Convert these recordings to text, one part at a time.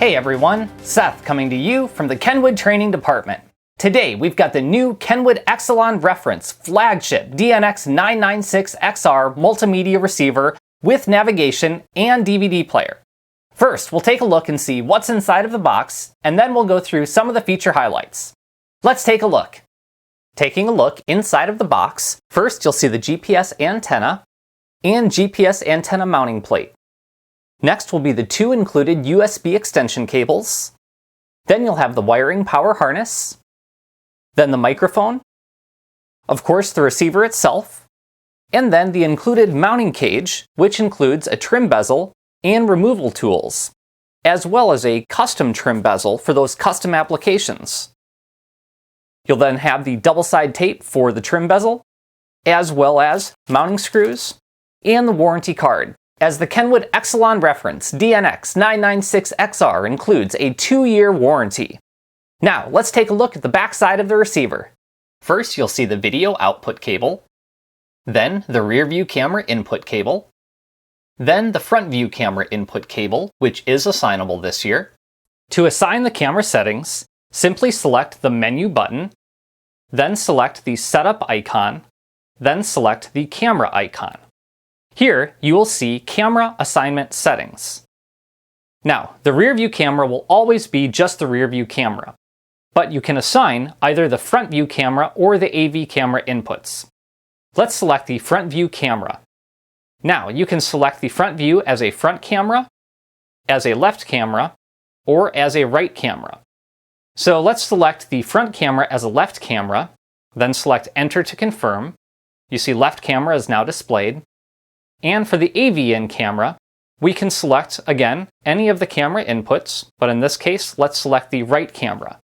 Hey everyone, Seth coming to you from the KENWOOD Training Department. Today we've got the new KENWOOD eXcelon reference Flagship DNX996XR multimedia receiver with navigation and DVD player. First, we'll take a look and see what's inside of the box, and then we'll go through some of the feature highlights. Let's take a look. Taking a look inside of the box, first you'll see the GPS antenna and GPS antenna mounting plate. Next will be the two included USB extension cables. Then you'll have the wiring power harness. Then the microphone. Of course, the receiver itself. And then the included mounting cage, which includes a trim bezel and removal tools, as well as a custom trim bezel for those custom applications. You'll then have the double-side tape for the trim bezel, as well as mounting screws and the warranty card, as the KENWOOD eXcelon reference DNX996XR includes a 2-year warranty. Now, let's take a look at the back side of the receiver. First, you'll see the video output cable, then the rear view camera input cable, then the front view camera input cable, which is assignable this year. To assign the camera settings, simply select the menu button, then select the setup icon, then select the camera icon. Here, you will see camera assignment settings. Now, the rear view camera will always be just the rear view camera, but you can assign either the front view camera or the AV camera inputs. Let's select the front view camera. Now, you can select the front view as a front camera, as a left camera, or as a right camera. So let's select the front camera as a left camera, then select Enter to confirm. You see left camera is now displayed. And for the AV-in camera, we can select, again, any of the camera inputs, but in this case, let's select the right camera.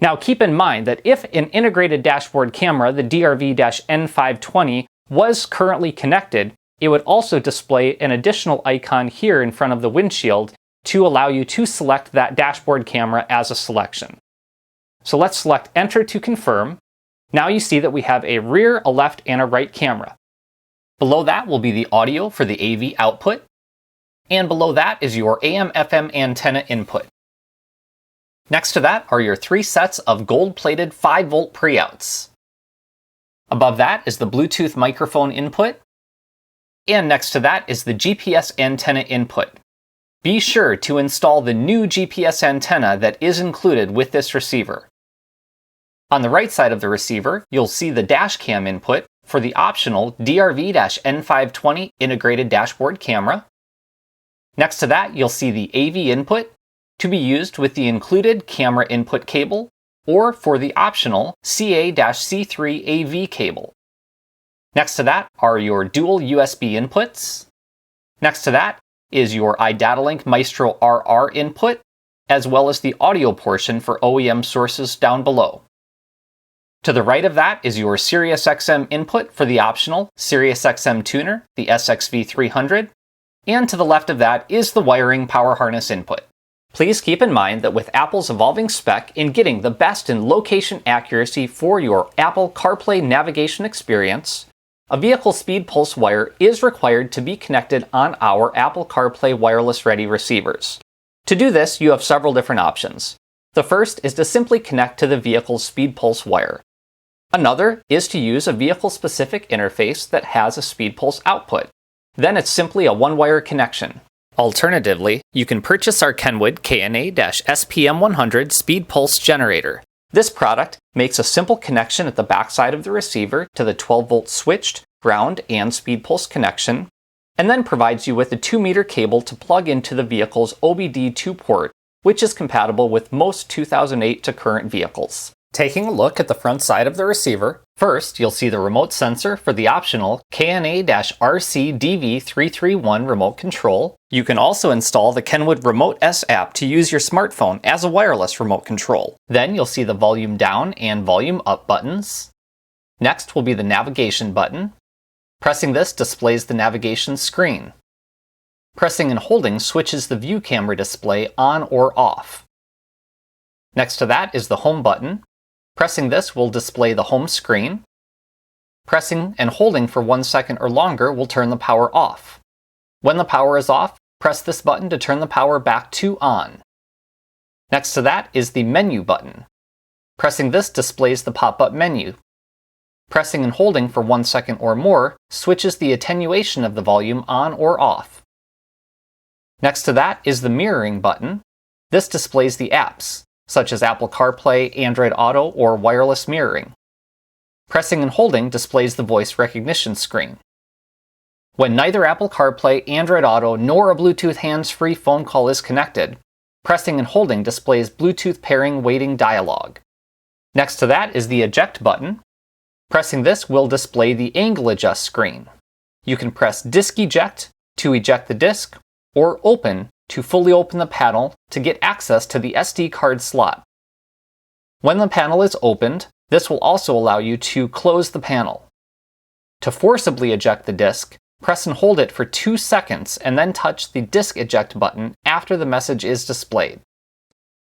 Now keep in mind that if an integrated dashboard camera, the DRV-N520, was currently connected, it would also display an additional icon here in front of the windshield to allow you to select that dashboard camera as a selection. So let's select Enter to confirm. Now you see that we have a rear, a left, and a right camera. Below that will be the audio for the AV output, and below that is your AM/FM antenna input. Next to that are your 3 sets of gold-plated 5-volt pre-outs. Above that is the Bluetooth microphone input, and next to that is the GPS antenna input. Be sure to install the new GPS antenna that is included with this receiver. On the right side of the receiver, you'll see the dash cam input for the optional DRV-N520 integrated dashboard camera. Next to that, you'll see the AV input to be used with the included camera input cable or for the optional CA-C3 AV cable. Next to that are your dual USB inputs. Next to that is your iDataLink Maestro RR input, as well as the audio portion for OEM sources down below. To the right of that is your SiriusXM input for the optional SiriusXM tuner, the SXV300, and to the left of that is the wiring power harness input. Please keep in mind that with Apple's evolving spec in getting the best in location accuracy for your Apple CarPlay navigation experience, a vehicle speed pulse wire is required to be connected on our Apple CarPlay wireless ready receivers. To do this, you have several different options. The first is to simply connect to the vehicle's speed pulse wire. Another is to use a vehicle-specific interface that has a speed pulse output. Then it's simply a one-wire connection. Alternatively, you can purchase our KENWOOD KNA-SPM100 speed pulse generator. This product makes a simple connection at the backside of the receiver to the 12-volt switched, ground, and speed pulse connection, and then provides you with a 2-meter cable to plug into the vehicle's OBD2 port, which is compatible with most 2008 to current vehicles. Taking a look at the front side of the receiver, first you'll see the remote sensor for the optional KNA-RC-DV331 remote control. You can also install the KENWOOD Remote S app to use your smartphone as a wireless remote control. Then you'll see the volume down and volume up buttons. Next will be the navigation button. Pressing this displays the navigation screen. Pressing and holding switches the view camera display on or off. Next to that is the home button. Pressing this will display the home screen. Pressing and holding for 1 second or longer will turn the power off. When the power is off, press this button to turn the power back to on. Next to that is the Menu button. Pressing this displays the pop-up menu. Pressing and holding for 1 second or more switches the attenuation of the volume on or off. Next to that is the Mirroring button. This displays the apps, such as Apple CarPlay, Android Auto, or wireless mirroring. Pressing and holding displays the voice recognition screen. When neither Apple CarPlay, Android Auto, nor a Bluetooth hands-free phone call is connected, pressing and holding displays Bluetooth pairing waiting dialog. Next to that is the Eject button. Pressing this will display the Angle Adjust screen. You can press Disk Eject to eject the disk, or Open to fully open the panel to get access to the SD card slot. When the panel is opened, this will also allow you to close the panel. To forcibly eject the disk, press and hold it for 2 seconds and then touch the Disk Eject button after the message is displayed.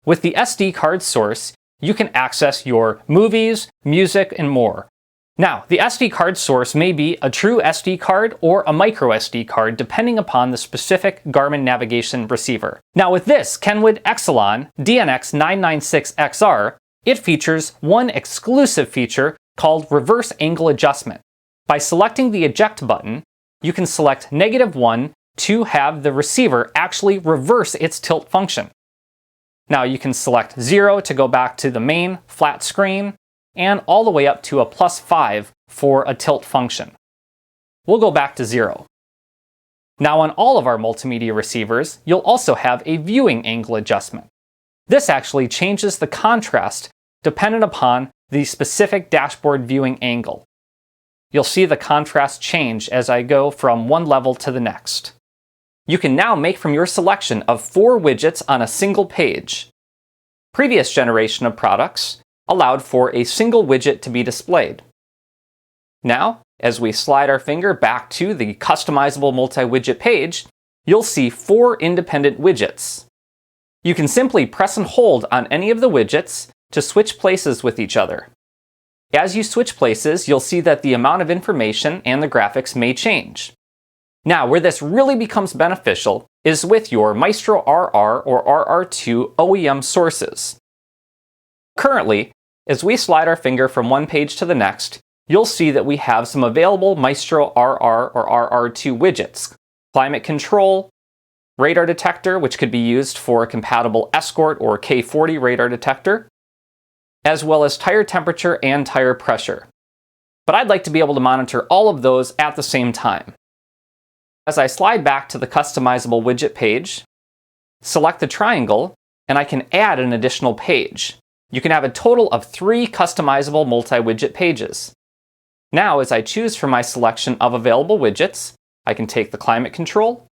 With the SD card source, you can access your movies, music, and more. Now, the SD card source may be a true SD card or a micro SD card depending upon the specific Garmin navigation receiver. Now with this KENWOOD eXcelon DNX996XR, it features one exclusive feature called Reverse Angle Adjustment. By selecting the Eject button, you can select -1 to have the receiver actually reverse its tilt function. Now you can select 0 to go back to the main flat screen, and all the way up to a +5 for a tilt function. We'll go back to 0. Now on all of our multimedia receivers, you'll also have a viewing angle adjustment. This actually changes the contrast dependent upon the specific dashboard viewing angle. You'll see the contrast change as I go from one level to the next. You can now make from your selection of 4 widgets on a single page. Previous generation of products allowed for a single widget to be displayed. Now, as we slide our finger back to the Customizable Multi-Widget page, you'll see 4 independent widgets. You can simply press and hold on any of the widgets to switch places with each other. As you switch places, you'll see that the amount of information and the graphics may change. Now, where this really becomes beneficial is with your Maestro RR or RR2 OEM sources. Currently, as we slide our finger from one page to the next, you'll see that we have some available Maestro RR or RR2 widgets. Climate control, radar detector, which could be used for a compatible Escort or K40 radar detector, as well as tire temperature and tire pressure. But I'd like to be able to monitor all of those at the same time. As I slide back to the Customizable Widget page, select the triangle, and I can add an additional page. You can have a total of 3 customizable multi-widget pages. Now, as I choose from my selection of available widgets, I can take the climate control,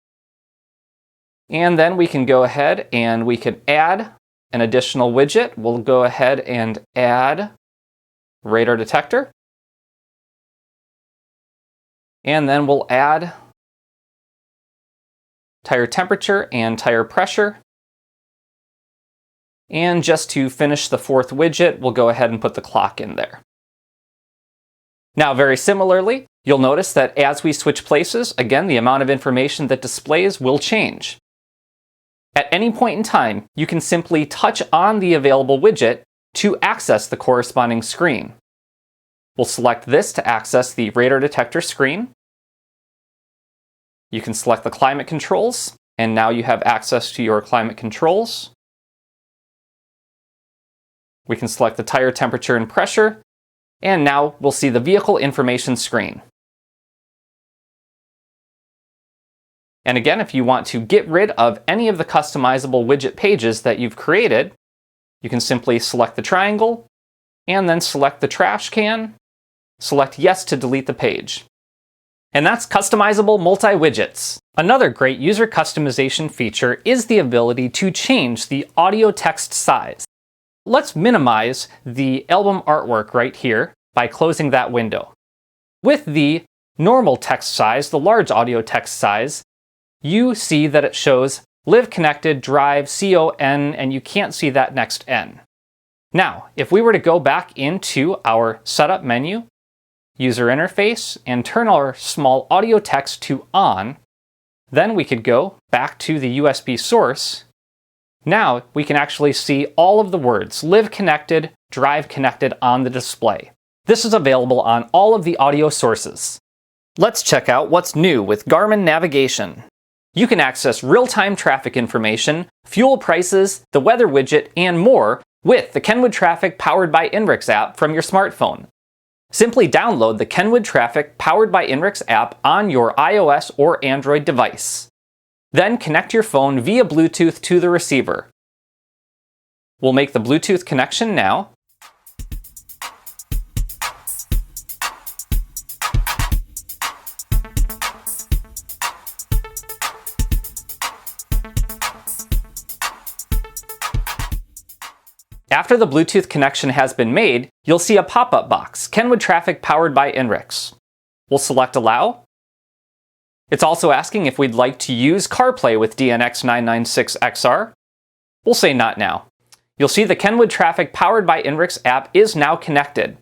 and then we can go ahead and we can add an additional widget. We'll go ahead and add radar detector, and then we'll add tire temperature and tire pressure. And just to finish the 4th widget, we'll go ahead and put the clock in there. Now, very similarly, you'll notice that as we switch places, again, the amount of information that displays will change. At any point in time, you can simply touch on the available widget to access the corresponding screen. We'll select this to access the radar detector screen. You can select the climate controls, and now you have access to your climate controls. We can select the tire temperature and pressure, and now we'll see the vehicle information screen. And again, if you want to get rid of any of the customizable widget pages that you've created, you can simply select the triangle, and then select the trash can, select Yes to delete the page. And that's Customizable Multi-Widgets. Another great user customization feature is the ability to change the audio text size. Let's minimize the album artwork right here by closing that window. With the normal text size, the large audio text size, you see that it shows Live Connected, Drive, CON, and you can't see that next N. Now, if we were to go back into our Setup menu, User Interface, and turn our small audio text to on, then we could go back to the USB source, Now we can actually see all of the words Live Connected, Drive Connected on the display. This is available on all of the audio sources. Let's check out what's new with Garmin navigation. You can access real-time traffic information, fuel prices, the weather widget, and more with the KENWOOD Traffic powered by INRIX app from your smartphone. Simply download the KENWOOD Traffic powered by INRIX app on your iOS or Android device. Then connect your phone via Bluetooth to the receiver. We'll make the Bluetooth connection now. After the Bluetooth connection has been made, you'll see a pop-up box, KENWOOD Traffic powered by INRIX. We'll select Allow. It's also asking if we'd like to use CarPlay with DNX996XR. We'll say Not now. You'll see the KENWOOD Traffic powered by INRIX app is now connected.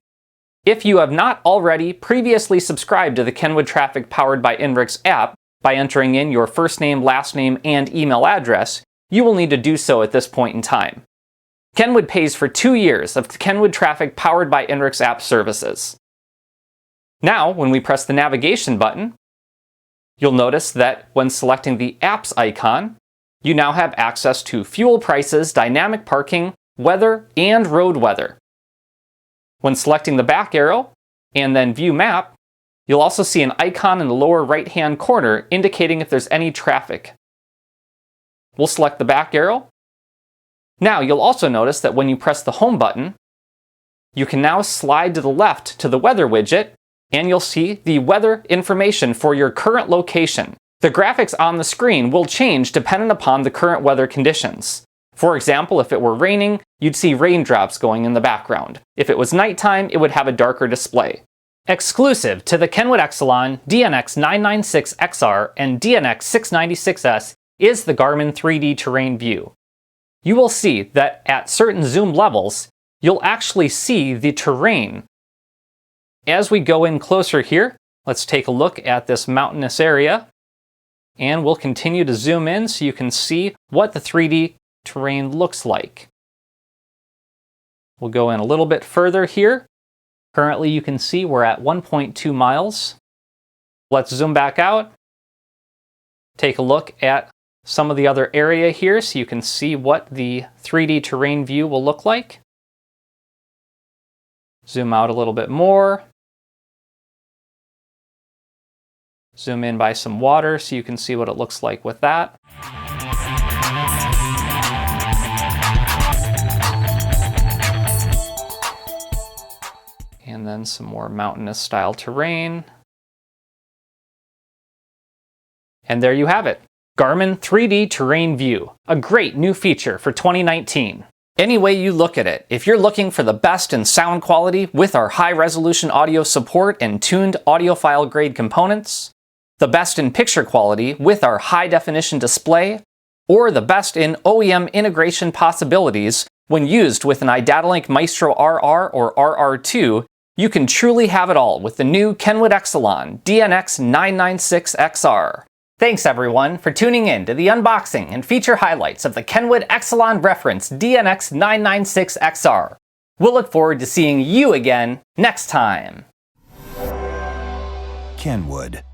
If you have not already previously subscribed to the KENWOOD Traffic powered by INRIX app by entering in your first name, last name, and email address, you will need to do so at this point in time. KENWOOD pays for 2 years of KENWOOD Traffic powered by INRIX app services. Now, when we press the navigation button, you'll notice that when selecting the apps icon, you now have access to fuel prices, dynamic parking, weather, and road weather. When selecting the back arrow and then view map, you'll also see an icon in the lower right-hand corner indicating if there's any traffic. We'll select the back arrow. Now you'll also notice that when you press the home button, you can now slide to the left to the weather widget, and you'll see the weather information for your current location. The graphics on the screen will change dependent upon the current weather conditions. For example, if it were raining, you'd see raindrops going in the background. If it was nighttime, it would have a darker display. Exclusive to the KENWOOD eXcelon, DNX996XR, and DNX696S is the Garmin 3D Terrain View. You will see that at certain zoom levels, you'll actually see the terrain. As we go in closer here, let's take a look at this mountainous area, and we'll continue to zoom in so you can see what the 3D terrain looks like. We'll go in a little bit further here. Currently you can see we're at 1.2 miles. Let's zoom back out. Take a look at some of the other area here so you can see what the 3D terrain view will look like. Zoom out a little bit more. Zoom in by some water so you can see what it looks like with that. And then some more mountainous style terrain. And there you have it. Garmin 3D Terrain View, a great new feature for 2019. Any way you look at it, if you're looking for the best in sound quality with our high-resolution audio support and tuned audiophile grade components, the best in picture quality with our high-definition display, or the best in OEM integration possibilities when used with an iDataLink Maestro RR or RR2, you can truly have it all with the new KENWOOD eXcelon DNX996XR. Thanks everyone for tuning in to the unboxing and feature highlights of the KENWOOD eXcelon reference DNX996XR. We'll look forward to seeing you again next time. KENWOOD.